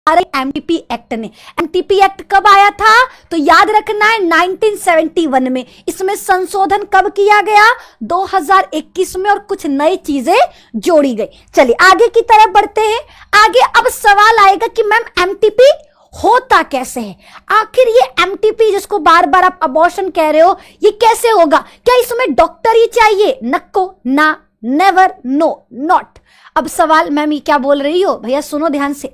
MTP act ने। MTP act कब आया था? तो याद रखना है 1971 में। इसमें संशोधन कब किया गया? 2021 में, और कुछ नई चीजें जोड़ी गई। चलिए आगे की तरफ बढ़ते हैं। आगे अब सवाल आएगा कि मैम एमटीपी होता कैसे है? आखिर ये एमटीपी जिसको बार बार आप अबॉर्शन कह रहे हो, ये कैसे होगा? क्या इसमें डॉक्टर ही चाहिए? नको, ना, नेवर, नो, नॉट। अब सवाल, मैम ये क्या बोल रही हो? भैया सुनो ध्यान से।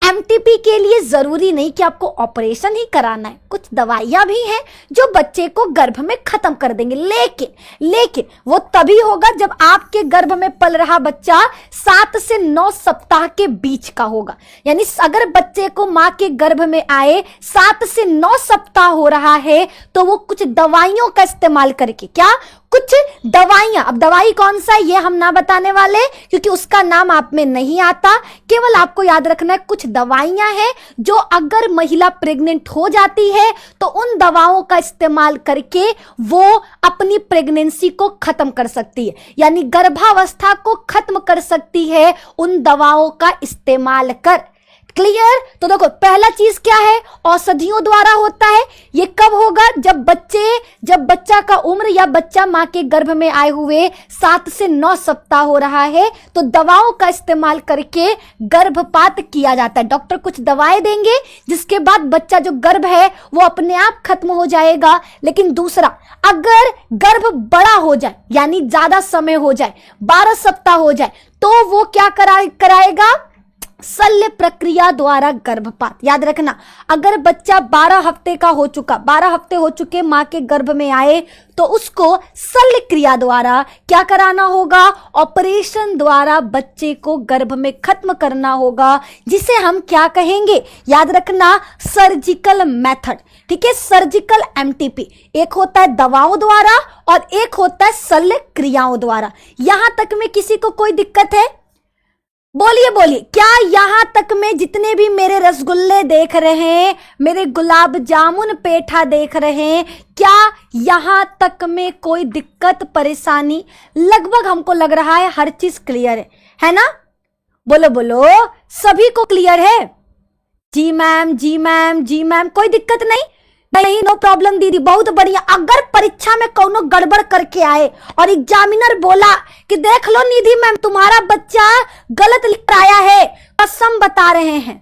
एमटीपी के लिए जरूरी नहीं कि आपको ऑपरेशन ही कराना है, कुछ दवाइयां भी हैं जो बच्चे को गर्भ में खत्म कर देंगे। लेकिन वो तभी होगा जब आपके गर्भ में पल रहा बच्चा 7 से 9 सप्ताह के बीच का होगा। यानी अगर बच्चे को मां के गर्भ में आए 7 से 9 सप्ताह हो रहा है तो वो कुछ दवाइयों का इस्तेमाल करके, क्या, कुछ दवाइयां, अब दवाई कौन सा है ये हम ना बताने वाले क्योंकि उसका नाम आप में नहीं आता। केवल आपको याद रखना है कुछ दवाइयां हैं जो अगर महिला प्रेग्नेंट हो जाती है तो उन दवाओं का इस्तेमाल करके वो अपनी प्रेगनेंसी को खत्म कर सकती है, यानी गर्भावस्था को खत्म कर सकती है उन दवाओं का इस्तेमाल कर। क्लियर? तो देखो पहला चीज क्या है? औषधियों द्वारा होता है। ये कब होगा? जब बच्चा का उम्र या बच्चा मां के गर्भ में आए हुए 7 से 9 सप्ताह हो रहा है तो दवाओं का इस्तेमाल करके गर्भपात किया जाता है। डॉक्टर कुछ दवाएं देंगे जिसके बाद बच्चा जो गर्भ है वो अपने आप खत्म हो जाएगा। लेकिन दूसरा, अगर गर्भ बड़ा हो जाए यानी ज्यादा समय हो जाए, 12 सप्ताह हो जाए, तो वो क्या कराएगा? शल्य प्रक्रिया द्वारा गर्भपात। याद रखना, अगर बच्चा 12 हफ्ते का हो चुका, 12 हफ्ते हो चुके मां के गर्भ में आए तो उसको शल्य क्रिया द्वारा क्या कराना होगा? ऑपरेशन द्वारा बच्चे को गर्भ में खत्म करना होगा, जिसे हम क्या कहेंगे? याद रखना, सर्जिकल मेथड। ठीक है, सर्जिकल एमटीपी। एक होता है दवाओं द्वारा और एक होता है शल्य क्रियाओं द्वारा। यहां तक में किसी को कोई दिक्कत है? बोलिए, क्या यहां तक में जितने भी मेरे रसगुल्ले देख रहे हैं, मेरे गुलाब जामुन पेठा देख रहे हैं, क्या यहां तक में कोई दिक्कत परेशानी? लगभग हमको लग रहा है हर चीज क्लियर है ना? बोलो, सभी को क्लियर है? जी मैम, कोई दिक्कत नहीं, नो प्रॉब्लम दीदी, बहुत बढ़िया। अगर परीक्षा में कोनो गड़बड़ करके आए और एग्जामिनर बोला कि देख लो निधि मैम तुम्हारा बच्चा गलत लिख आया है, कसम बता रहे हैं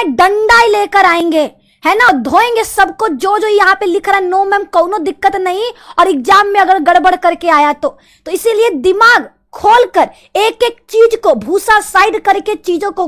डंडा ही लेकर आएंगे, है ना, धोएंगे सबको जो यहाँ पे लिख रहा है। नो मैम कोनो दिक्कत नहीं, और एग्जाम में अगर गड़बड़ करके आया तो इसीलिए दिमाग खोलकर एक एक चीज को भूसा साइड करके चीजों को